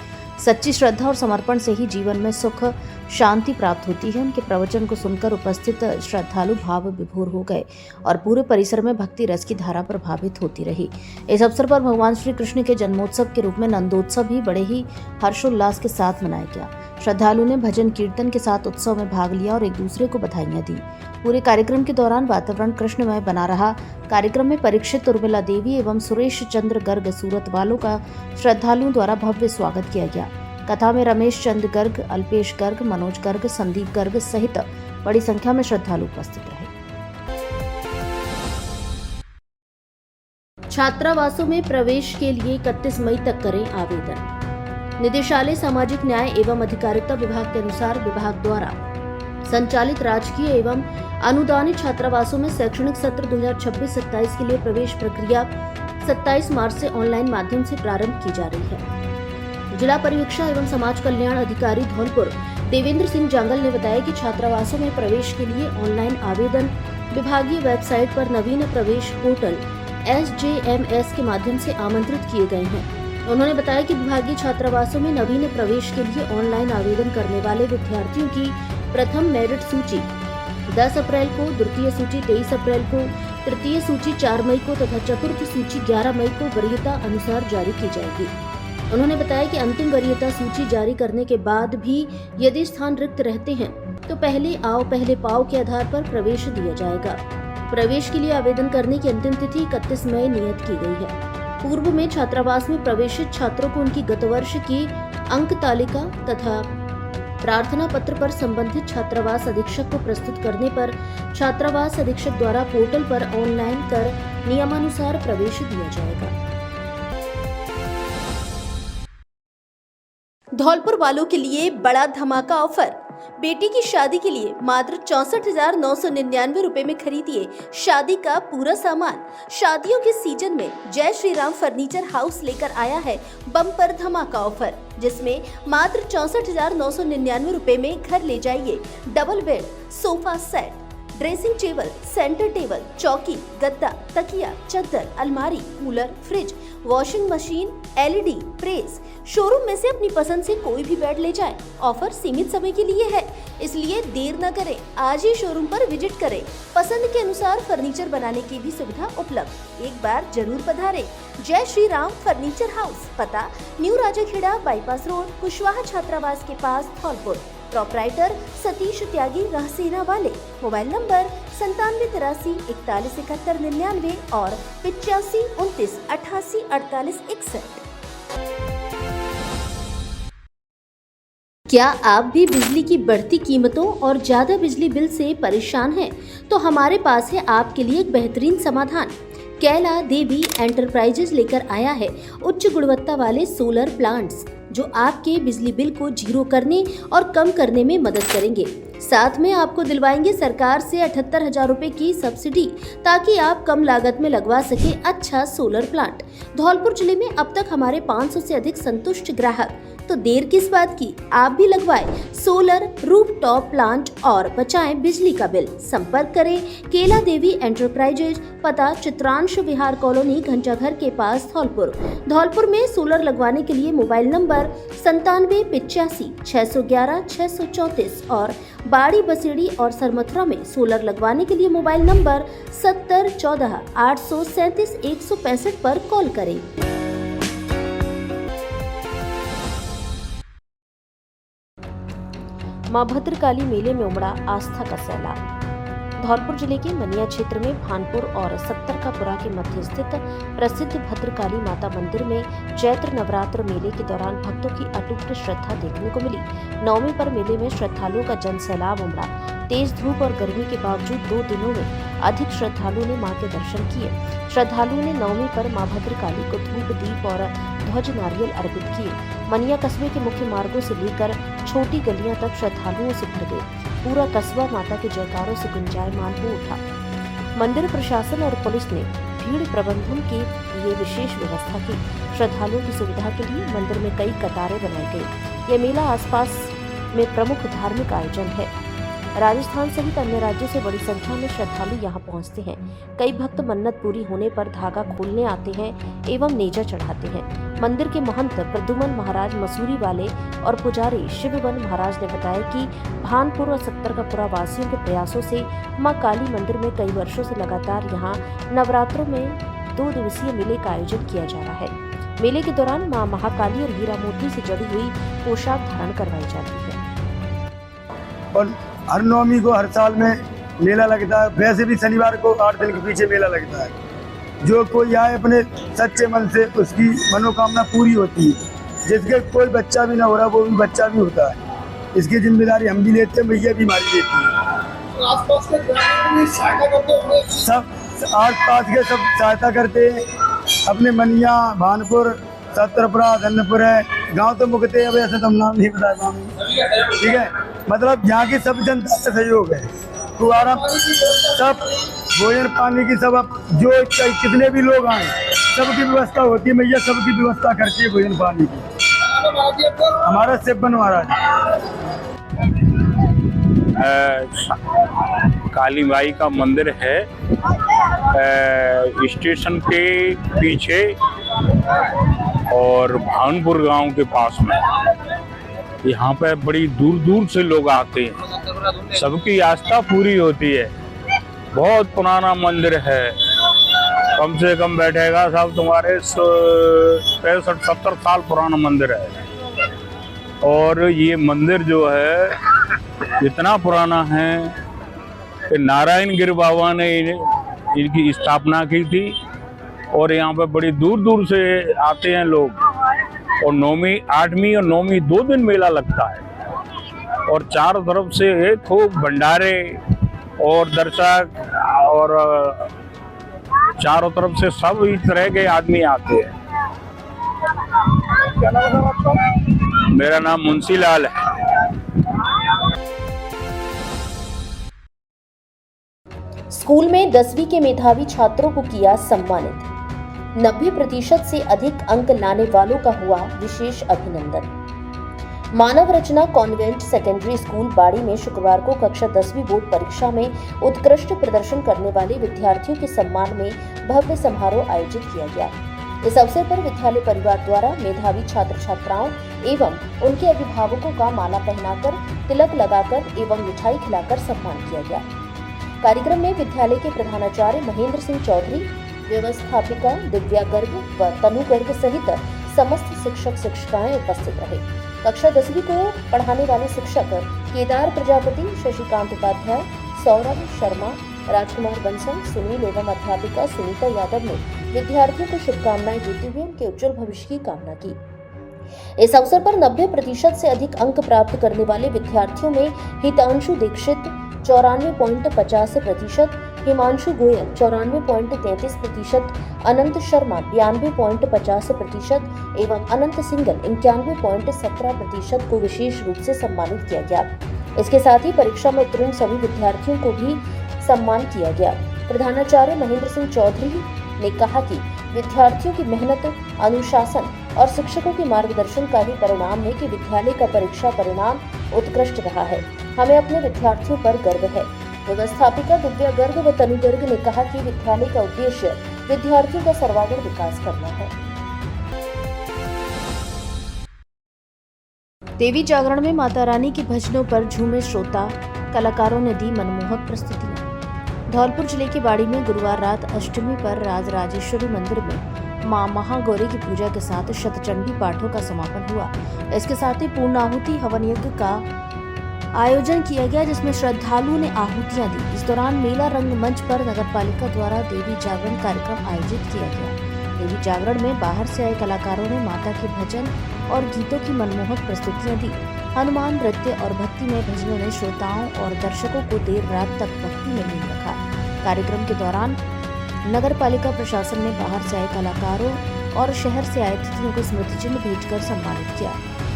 सच्ची श्रद्धा और समर्पण से ही जीवन में सुख शांति प्राप्त होती है। उनके प्रवचन को सुनकर उपस्थित श्रद्धालु भाव विभोर हो गए और पूरे परिसर में भक्ति रस की धारा प्रभावित होती रही। इस अवसर पर भगवान श्री कृष्ण के जन्मोत्सव के रूप में नंदोत्सव भी बड़े ही हर्षोल्लास के साथ मनाया गया। श्रद्धालु ने भजन कीर्तन के साथ उत्सव में भाग लिया और एक दूसरे को बधाइयां दी। पूरे कार्यक्रम के दौरान वातावरण कृष्णमय बना रहा। कार्यक्रम में परीक्षित, उर्मिला देवी एवं सुरेश चंद्र गर्ग सूरत वालों का श्रद्धालुओं द्वारा भव्य स्वागत किया गया। कथा में रमेश चंद्र गर्ग, अल्पेश गर्ग, मनोज गर्ग, संदीप गर्ग सहित बड़ी संख्या में श्रद्धालु उपस्थित रहे। छात्रावासों में प्रवेश के लिए 31 मई तक करें आवेदन। निदेशालय सामाजिक न्याय एवं अधिकारिता विभाग के अनुसार विभाग द्वारा संचालित राजकीय एवं अनुदानित छात्रावासों में शैक्षणिक सत्र 2026-27 के लिए प्रवेश प्रक्रिया 27 मार्च से ऑनलाइन माध्यम से प्रारंभ की जा रही है। जिला पर्यवेक्षक एवं समाज कल्याण अधिकारी धौलपुर देवेंद्र सिंह जांगल ने बताया कि छात्रावासों में प्रवेश के लिए ऑनलाइन आवेदन विभागीय वेबसाइट पर नवीन प्रवेश पोर्टल SJMS के माध्यम से आमंत्रित किए गए हैं। उन्होंने बताया कि विभागीय छात्रावासों में नवीन प्रवेश के लिए ऑनलाइन आवेदन करने वाले विद्यार्थियों की प्रथम मेरिट सूची 10 अप्रैल को, द्वितीय सूची 23 अप्रैल को, तृतीय सूची 4 मई को तथा चतुर्थ सूची 11 मई को वरीयता अनुसार जारी की जाएगी। उन्होंने बताया कि अंतिम वरीयता सूची जारी करने के बाद भी यदि स्थान रिक्त रहते हैं तो पहले आओ पहले पाओ के आधार पर प्रवेश दिया जाएगा। प्रवेश के लिए आवेदन करने की अंतिम तिथि 31 मई नियत की गई है। पूर्व में छात्रावास में प्रवेशित छात्रों को उनकी गत वर्ष की अंक तालिका तथा प्रार्थना पत्र पर संबंधित छात्रावास अधीक्षक को प्रस्तुत करने पर छात्रावास अधीक्षक द्वारा पोर्टल पर ऑनलाइन कर नियमानुसार प्रवेश दिया जाएगा। धौलपुर वालों के लिए बड़ा धमाका ऑफर। बेटी की शादी के लिए मात्र 64,999 रुपए में खरीदिए शादी का पूरा सामान। शादियों के सीजन में जय श्री राम फर्नीचर हाउस लेकर आया है बम्पर धमाका ऑफर, जिसमें मात्र 64,999 रुपए में घर ले जाइए double bed, sofa set, dressing table, centre table, चौकी, गद्दा, तकिया, चद्दर, अलमारी, cooler, fridge, washing machine, LED, press. Showroom में से अपनी पसंद से कोई भी बेड ले जाएं। ऑफर सीमित समय के लिए है, इसलिए देर न करें, आज ही शोरूम पर विजिट करें। पसंद के अनुसार फर्नीचर बनाने की भी सुविधा उपलब्ध। एक बार जरूर पधारें। जय श्री राम फर्नीचर हाउस, पता new Rajakhera bypass road, Kushwaha छात्रावास के पास, धौलपुर। प्रोपराइटर सतीश त्यागी रहसेना वाले। मोबाइल नंबर 9783417199 और 8529884861। क्या आप भी बिजली की बढ़ती कीमतों और ज्यादा बिजली बिल से परेशान हैं? तो हमारे पास है आपके लिए एक बेहतरीन समाधान। कैला देवी एंटरप्राइजेज लेकर आया है उच्च गुणवत्ता वाले सोलर प्लांट्स, जो आपके बिजली बिल को जीरो करने और कम करने में मदद करेंगे। साथ में आपको दिलवाएंगे सरकार से 78,000 रुपए की सब्सिडी, ताकि आप कम लागत में लगवा सके अच्छा सोलर प्लांट। धौलपुर जिले में अब तक हमारे 500 से अधिक संतुष्ट ग्राहक, तो देर किस बात की, आप भी लगवाएं सोलर रूफटॉप प्लांट और बचाएं बिजली का बिल। संपर्क करें केला देवी एंटरप्राइजेज, पता चित्रांश विहार कॉलोनी, घंटाघर के पास, धौलपुर। धौलपुर में सोलर लगवाने के लिए मोबाइल नंबर 9785 और बाड़ी बसेड़ी और सरमथुरा में सोलर लगवाने के लिए मोबाइल नंबर 7014 837 165 पर कॉल करें। मां भद्रकाली मेले में उमड़ा आस्था का सैलाब। धौलपुर जिले के मनिया क्षेत्र में भानपुर और सत्तरकापुरा के मध्य स्थित प्रसिद्ध भद्रकाली माता मंदिर में चैत्र नवरात्र मेले के दौरान भक्तों की अटूट श्रद्धा देखने को मिली। नवमी पर मेले में श्रद्धालुओं का जन सैलाब उमड़ा। तेज धूप और गर्मी के बावजूद 2 दिनों में अधिक श्रद्धालुओं ने मां के दर्शन किए। श्रद्धालुओं ने नवमी पर मां भद्रकाली को धूप, दीप और ध्वज नारियल अर्पित किए। मनिया कस्बे के मुख्य मार्गों से लेकर छोटी गलियां तक श्रद्धालुओं से भर गए। पूरा कस्बा माता के जयकारों से गुंजायमान हो उठा। मंदिर प्रशासन और पुलिस ने भीड़ प्रबंधन के लिए विशेष व्यवस्था की। श्रद्धालुओं की सुविधा के लिए मंदिर में कई कतारें बनाई गई। यह मेला आसपास में प्रमुख धार्मिक आयोजन है। राजस्थान सहित अन्य राज्यों से बड़ी संख्या में श्रद्धालु यहाँ पहुँचते हैं। कई भक्त मन्नत पूरी होने पर धागा खोलने आते हैं एवं नेजा चढ़ाते हैं। मंदिर के महंत प्रद्युमन महाराज मसूरी वाले और पुजारी शिववन महाराज ने बताया कि भानपुर और सत्तरकापुरा वासियों के प्रयासों से मां काली मंदिर में कई वर्षों से लगातार यहाँ नवरात्रों में 2 दिवसीय मेले का आयोजन किया जा रहा है। मेले के दौरान मां महाकाली और हीरा मोती से जुड़ी हुई पोशाक धारण करवाई जाती है। और हर नवमी को हर साल में मेला लगता है। वैसे भी शनिवार को 8 दिन के पीछे मेला लगता है। जो कोई आए अपने सच्चे मन से उसकी मनोकामना पूरी होती है। जिसके कोई बच्चा भी ना हो रहा वो भी बच्चा भी होता है। इसकी जिम्मेदारी हम भी लेते हैं, भैया भी हमारी लेती है। आसपास के सहायता करते हैं, सब आसपास के सब सहायता करते हैं। अपने मनिया, भानपुर, सत्तरपुरा, धनपुर है, गांव तो मुकते हैं, वैसे तो हम नाम नहीं बता पाएंगे, ठीक है। मतलब यहाँ की सब जनता से सहयोग है, फुहारा सब भोजन पानी की सब, अब जो कितने भी लोग आए सबकी व्यवस्था होती है, मैया सबकी व्यवस्था करती है भोजन पानी की। हमारा सिब्बन महाराज काली माई का मंदिर है स्टेशन के पीछे और भानपुर गांव के पास में। यहाँ पे बड़ी दूर दूर से लोग आते हैं, सबकी आस्था पूरी होती है। बहुत पुराना मंदिर है, कम से कम बैठेगा साहब तुम्हारे 65-70 साल पुराना मंदिर है। और ये मंदिर जो है इतना पुराना है कि नारायण गिर बाबा ने इनकी स्थापना की थी और यहाँ पे बड़ी दूर दूर से आते हैं लोग। और 9वीं 8वीं और 9वीं 2 दिन मेला लगता है और चारों तरफ से खूब भंडारे और दर्शक और चारों तरफ से सब इस तरह के आदमी आते हैं। क्या नाम है आपका? मेरा नाम मुंशी लाल है। स्कूल में 10वीं के मेधावी छात्रों को किया सम्मानित। 90% से अधिक अंक लाने वालों का हुआ विशेष अभिनंदन। मानव रचना कॉन्वेंट सेकेंडरी स्कूल बाड़ी में शुक्रवार को कक्षा 10वीं बोर्ड परीक्षा में उत्कृष्ट प्रदर्शन करने वाले विद्यार्थियों के सम्मान में भव्य समारोह आयोजित किया गया। इस अवसर पर विद्यालय परिवार द्वारा मेधावी छात्र छात्राओं एवं उनके अभिभावकों का माला पहनाकर, तिलक लगाकर एवं मिठाई खिलाकर सम्मान किया गया। कार्यक्रम में विद्यालय के प्रधानाचार्य महेंद्र सिंह चौधरी, व्यवस्थापिका दिव्या गर्ग व तनु गर्ग सहित समस्त शिक्षक शिक्षिकाएं उपस्थित रहे। कक्षा 10वीं को पढ़ाने वाले शिक्षक केदार प्रजापति, शशिकांत उपाध्याय, सौरभ शर्मा, राजकुमार बंसल, सुनील एवं अध्यापिका सुनीता यादव ने विद्यार्थियों को शुभकामनाएं देते हुए उनके उज्जवल भविष्य की कामना की। इस अवसर पर 90% से अधिक अंक प्राप्त करने वाले विद्यार्थियों में हितांशु दीक्षित 94.50%, हिमांशु गोयल 94.33%, अनंत शर्मा 92.50% एवं अनंत सिंगल 91.17% को विशेष रूप से सम्मानित किया गया। इसके साथ ही परीक्षा में उत्तीर्ण सभी विद्यार्थियों को भी सम्मान किया गया। प्रधानाचार्य महेंद्र सिंह चौधरी ने कहा कि विद्यार्थियों की मेहनत, अनुशासन और शिक्षकों के मार्गदर्शन का ही परिणाम है कि विद्यालय का परीक्षा परिणाम उत्कृष्ट रहा है। हमें अपने विद्यार्थियों पर गर्व है। व्यवस्थापिका दिव्या गर्ग व तनु गर्ग ने कहा कि विद्यालय का उद्देश्य विद्यार्थियों का सर्वांगीण विकास करना है। देवी जागरण में माता रानी के भजनों पर झूमे श्रोता, कलाकारों ने दी मनमोहक प्रस्तुतियां। धौलपुर जिले के बाड़ी में गुरुवार रात अष्टमी पर राजराजेश्वरी मंदिर में मां महागौरी की पूजा के साथ शतचंडी पाठों का समापन हुआ। इसके साथ ही पूर्णाहुति हवन यज्ञ का आयोजन किया गया, जिसमें श्रद्धालुओं ने आहुतियां दी। इस दौरान मेला रंगमंच पर नगरपालिका द्वारा देवी जागरण कार्यक्रम आयोजित किया गया। देवी जागरण में बाहर से आए कलाकारों ने माता के भजन और गीतों की मनमोहक प्रस्तुतियां दी। हनुमान नृत्य और भक्तिमय भजनों ने श्रोताओं और दर्शकों को देर रात तक भक्ति में लीन रखा। कार्यक्रम के दौरान नगरपालिका प्रशासन ने बाहर से आए कलाकारों और शहर से आए अतिथियों को स्मृति चिन्ह भेंटकर सम्मानित किया।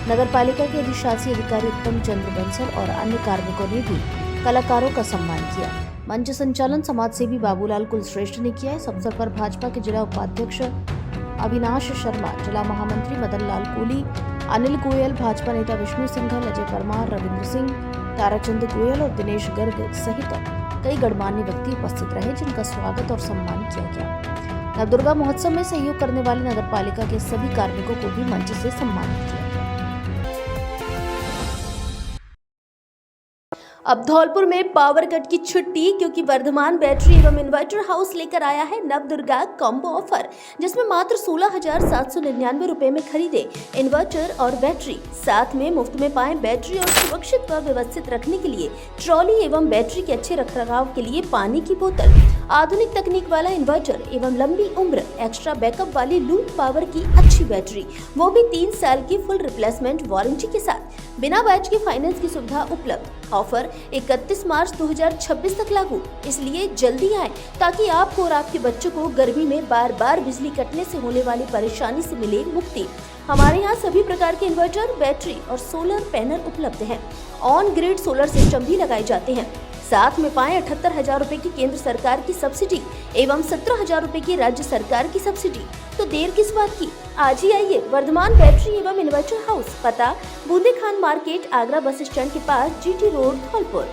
नगरपालिका के अधिशासी अधिकारी उत्तम चंद्र बंसल और अन्य कार्मिकों ने भी कलाकारों का सम्मान किया। मंच संचालन समाजसेवी बाबूलाल कुलश्रेष्ठ ने किया। इस अवसर पर भाजपा के जिला उपाध्यक्ष अविनाश शर्मा, जिला महामंत्री मदन लाल कोली, अनिल गोयल, भाजपा नेता विष्णु सिंघल, अजय परमार, रविंद्र सिंह, ताराचंद गोयल और दिनेश गर्ग सहित कई गणमान्य व्यक्ति उपस्थित रहे, जिनका स्वागत और सम्मान किया गया। नवदुर्गा महोत्सव में सहयोग करने वाले नगरपालिका के सभी कार्मिकों को भी मंच से सम्मानित किया। अब धौलपुर में पावर कट की छुट्टी, क्योंकि वर्धमान बैटरी एवं इन्वर्टर हाउस लेकर आया है नवदुर्गा कॉम्बो ऑफर, जिसमें मात्र 16,799 रुपए में खरीदे इन्वर्टर और बैटरी, साथ में मुफ्त में पाएं बैटरी और सुरक्षित व व्यवस्थित रखने के लिए ट्रॉली एवं बैटरी के अच्छे रखरखाव के लिए पानी की बोतल, आधुनिक तकनीक वाला इन्वर्टर एवं लंबी उम्र एक्स्ट्रा बैकअप वाली लूप पावर की अच्छी बैटरी, वो भी 3 साल की फुल रिप्लेसमेंट वारंटी के साथ। बिना ब्याज की फाइनेंस की सुविधा उपलब्ध। ऑफर 31 मार्च 2026 तक लागू, इसलिए जल्दी आए ताकि आपको और आपके बच्चों को गर्मी में बार बार बिजली कटने से होने वाली परेशानी से मिले मुक्ति। हमारे यहाँ सभी प्रकार के इन्वर्टर, बैटरी और सोलर पैनल उपलब्ध हैं। ऑन ग्रिड सोलर सिस्टम भी लगाए जाते हैं। साथ में पाएं 78,000 रुपए की केंद्र सरकार की सब्सिडी एवं 17,000 रुपए की राज्य सरकार की सब्सिडी। तो देर किस बात की, आज ही आइए वर्धमान बैटरी एवं इन्वर्टर हाउस, पता बूंदे Khan market, Agra bus stand के पास, जीटी रोड, धौलपुर।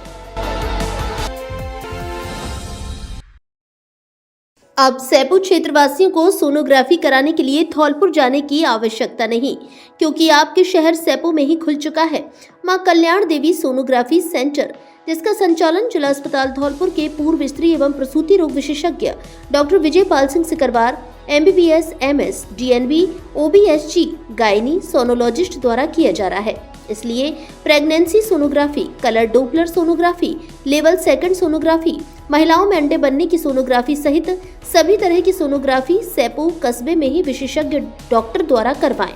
अब सैपू क्षेत्रवासियों को सोनोग्राफी कराने के लिए धौलपुर जाने की आवश्यकता नहीं, क्योंकि आपके शहर सैपू में ही खुल चुका है मां कल्याण देवी सोनोग्राफी सेंटर, जिसका संचालन जिला अस्पताल धौलपुर के पूर्व स्त्री एवं प्रसूति रोग विशेषज्ञ doctor Vijay Pal Singh Sikarwar, MBBS, MS, DNB, OBSG, gynae sonologist द्वारा किया जा रहा है। इसलिए pregnancy sonography, colour doppler sonography, level 2 sonography, महिलाओं में अंडे बनने की सोनोग्राफी सहित सभी तरह की सोनोग्राफी सैपू कस्बे में ही विशेषज्ञ डॉक्टर द्वारा करवाएं।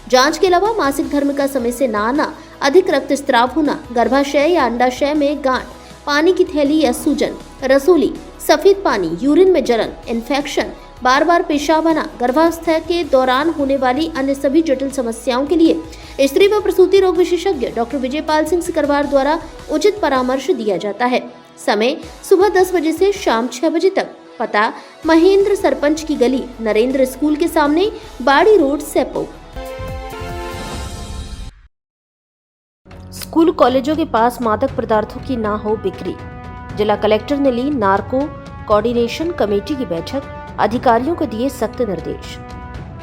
जांच के अलावा मासिक धर्म का समय से न आना, अधिक रक्तस्राव होना, गर्भाशय या अंडाशय में गांठ, पानी की थैली या सूजन, रसोली, सफेद पानी, यूरिन में जलन, इन्फेक्शन, बार बार पेशाब आना, गर्भावस्था के दौरान होने वाली अन्य सभी जटिल समस्याओं के लिए स्त्री व प्रसूति रोग विशेषज्ञ डॉक्टर विजय पाल सिंह सिकरवार द्वारा उचित परामर्श दिया जाता है। समय सुबह 10 बजे से शाम 6 बजे तक। पता महेंद्र सरपंच की गली, नरेंद्र स्कूल के सामने, बाड़ी रोड, सैपू। स्कूल कॉलेजों के पास मादक पदार्थों की ना हो बिक्री। जिला कलेक्टर ने ली नार्को कोऑर्डिनेशन कमेटी की बैठक, अधिकारियों को दिए सख्त निर्देश।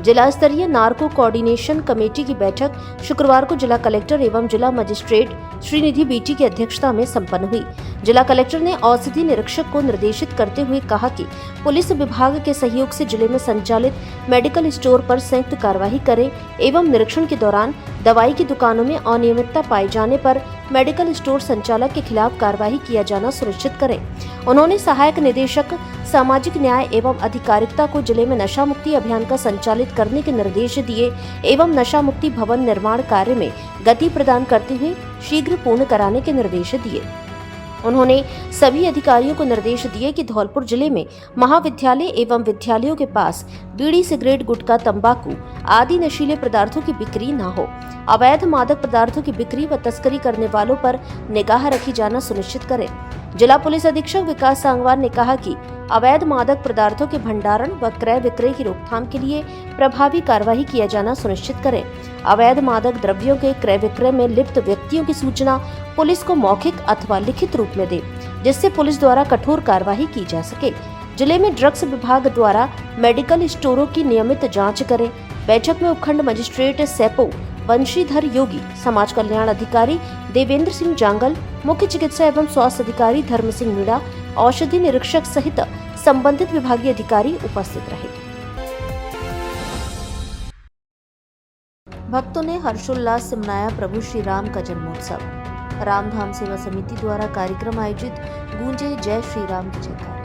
जिला स्तरीय नार्को कोऑर्डिनेशन कमेटी की बैठक शुक्रवार को जिला कलेक्टर एवं जिला मजिस्ट्रेट श्रीनिधि बीटी की अध्यक्षता में संपन्न हुई। जिला कलेक्टर ने औषधि निरीक्षक को निर्देशित करते हुए कहा कि पुलिस विभाग के सहयोग से जिले में संचालित मेडिकल स्टोर पर संयुक्त कार्यवाही करें एवं निरीक्षण के दौरान दवाई की दुकानों में अनियमितता पाए जाने पर मेडिकल स्टोर संचालक के खिलाफ कार्यवाही किया जाना सुनिश्चित करें। उन्होंने सहायक निदेशक सामाजिक न्याय एवं अधिकारिता को जिले में नशा मुक्ति अभियान का संचालित करने के निर्देश दिए एवं नशा मुक्ति भवन निर्माण कार्य में गति प्रदान करते हुए शीघ्र पूर्ण कराने के निर्देश दिए। उन्होंने सभी अधिकारियों को निर्देश दिए कि धौलपुर जिले में महाविद्यालय एवं विद्यालयों के पास बीड़ी, सिगरेट, गुटखा, तंबाकू आदि नशीले पदार्थों की बिक्री न हो। अवैध मादक पदार्थों की बिक्री व तस्करी करने वालों पर निगाह रखी जाना सुनिश्चित करें। जिला पुलिस अधीक्षक विकास सांगवान ने कहा कि अवैध मादक पदार्थों के भंडारण व क्रय विक्रय की रोकथाम के लिए प्रभावी कार्यवाही किया जाना सुनिश्चित करें। अवैध मादक द्रव्यों के क्रय विक्रय में लिप्त व्यक्तियों की सूचना पुलिस को मौखिक अथवा लिखित रूप में दे, जिससे पुलिस द्वारा कठोर कार्यवाही की जा सके। जिले में ड्रग्स विभाग द्वारा मेडिकल स्टोरों की नियमित जांच करें। बैठक में उपखंड मजिस्ट्रेट सैपू वंशीधर योगी, समाज कल्याण अधिकारी देवेंद्र सिंह जांगल, मुख्य चिकित्सा एवं स्वास्थ्य अधिकारी धर्म सिंह मीणा, औषधि निरीक्षक सहित संबंधित विभागीय अधिकारी उपस्थित रहे। भक्तों ने हर्षोल्लास से मनाया प्रभु श्री राम का जन्मोत्सव। रामधाम सेवा समिति द्वारा कार्यक्रम आयोजित, गूंजे जय श्री राम की जयकार।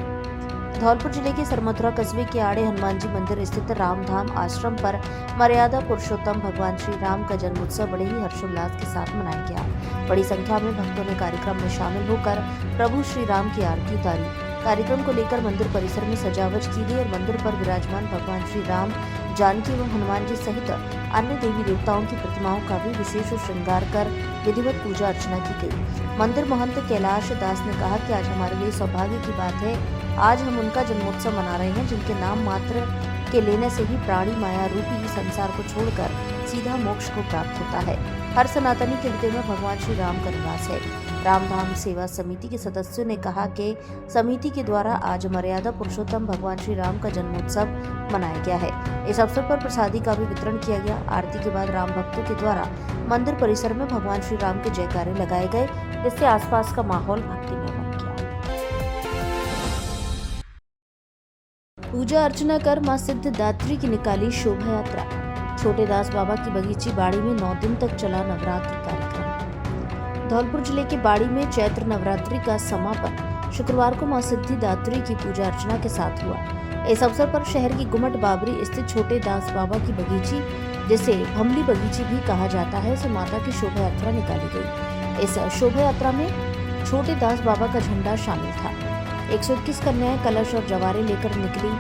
धौलपुर जिले के सरमथुरा कस्बे के आड़े हनुमान जी मंदिर स्थित रामधाम आश्रम पर मर्यादा पुरुषोत्तम भगवान श्री राम का जन्मोत्सव बड़े ही हर्षोल्लास के साथ मनाया गया। बड़ी संख्या में भक्तों ने कार्यक्रम में शामिल होकर प्रभु श्री राम की आरती उतारी। कार्यक्रम को लेकर मंदिर परिसर में सजावट की गई और मंदिर पर विराजमान भगवान श्री राम, जानकी एवं हनुमान जी सहित अन्य देवी देवताओं की प्रतिमाओं का भी विशेष श्रृंगार कर विधिवत पूजा अर्चना की गई। मंदिर महंत कैलाश दास ने कहा कि आज हमारे लिए सौभाग्य की बात है, आज हम उनका जन्मोत्सव मना रहे हैं जिनके नाम मात्र के लेने से ही प्राणी माया रूपी संसार को छोड़कर सीधा मोक्ष को प्राप्त होता है। हर सनातनी के हृदय में भगवान श्री राम का निवास है। रामधाम सेवा समिति के सदस्यों ने कहा कि समिति के द्वारा आज मर्यादा पुरुषोत्तम भगवान श्री राम का जन्मोत्सव मनाया गया है। इस अवसर पर प्रसादी का भी वितरण किया गया। आरती के बाद राम भक्तों के द्वारा मंदिर परिसर में भगवान श्री राम के जयकारे लगाए गए, जिससे आसपास का माहौल भक्तिमय बन गया। पूजा अर्चना कर मां सिद्धदात्री की निकाली शोभा यात्रा। छोटे दास बाबा की बगीची बाड़ी में 9 दिन तक चला नवरात्र कार्यक्रम। धौलपुर जिले के बाड़ी में चैत्र नवरात्रि का समापन शुक्रवार को मां सिद्धिदात्री की पूजा अर्चना के साथ हुआ। इस अवसर पर शहर की गुमट बाबरी स्थित छोटे दास बाबा की बगीची जिसे भमली बगीची भी कहा जाता है, से माता की शोभा यात्रा निकाली गई। इस शोभा यात्रा में छोटे दास बाबा का झंडा शामिल था। 121 कन्याएं कलश और जवारे लेकर निकली।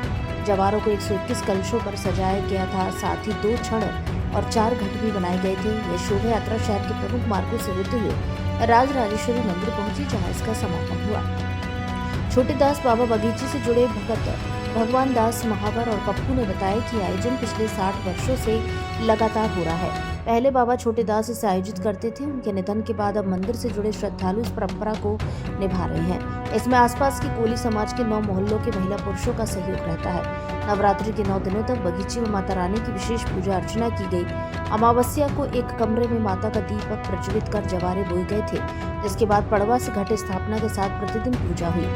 जवारों को 121 कलशों पर सजाया गया था। साथ ही 2 छड़ और 4 घट भी बनाए गए थे। यह शोभा यात्रा शहर के प्रमुख मार्गों से होते हुए राजराजेश्वरी मंदिर पहुंची, जहां इसका समापन हुआ। छोटे दास बाबा बगीची से जुड़े भगत भगवान दास महावर और पप्पू ने बताया कि आयोजन पिछले 60 वर्षों से लगातार हो रहा है। पहले बाबा छोटे दास इसे आयोजित करते थे। उनके निधन के बाद अब मंदिर से जुड़े श्रद्धालु इस परंपरा को निभा रहे हैं। इसमें आसपास के कोली समाज के 9 मोहल्लों के महिला पुरुषों का सहयोग रहता है। नवरात्रि के 9 दिनों तक बगीचे में माता रानी की विशेष पूजा अर्चना की गई। अमावस्या को एक कमरे में माता का दीपक प्रज्वलित कर जवारे बोए गए थे, जिसके बाद पड़वा से घट स्थापना के साथ प्रतिदिन पूजा हुई।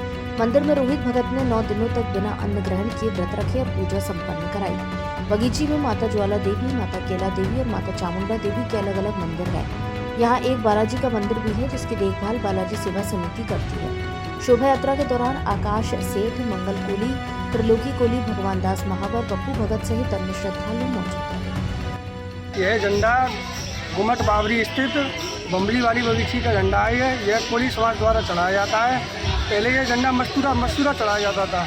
मंदिर में रोहित भगत ने 9 दिनों तक बिना अन्न ग्रहण किए व्रत रखे और पूजा संपन्न कराई। बगीची में माता ज्वाला देवी, माता केला देवी और माता चामुंडा देवी के अलग अलग मंदिर हैं। यहाँ एक बालाजी का मंदिर भी है, जिसकी देखभाल बालाजी सेवा समिति करती है। शोभा यात्रा के दौरान आकाश सेठ, मंगल कोली, त्रिलोकी कोली, भगवान दास महावर, पप्पू भगत सहित अन्य श्रद्धालु मौजूद थे। यह झंडा गुमट बावरी स्थित बम्बली वाली बगीची का झंडा है। यह कोली समाज द्वारा चढ़ाया जाता है। पहले यह झंडा मस्तूरा चढ़ाया जाता था,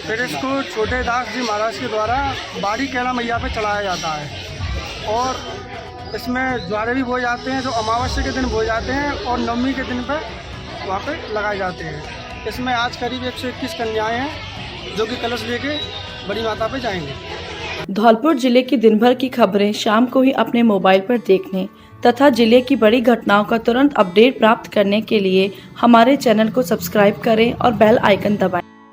फिर इसको छोटे दास जी महाराज के द्वारा बाड़ी कैला मैया पे चढ़ाया जाता है। और इसमें ज्वारे भी बोए जाते हैं, जो अमावस्या के दिन बोए जाते हैं और नवमी के दिन पे वहाँ पे लगाए जाते हैं। इसमें आज करीब 121 कन्याएं हैं जो कि कलश लेके बड़ी माता पे जाएंगे। धौलपुर जिले की दिन भर की खबरें शाम को ही अपने मोबाइल पर देखने तथा जिले की बड़ी घटनाओं का तुरंत अपडेट प्राप्त करने के लिए हमारे चैनल को सब्सक्राइब करें और बेल आइकन दबाएं।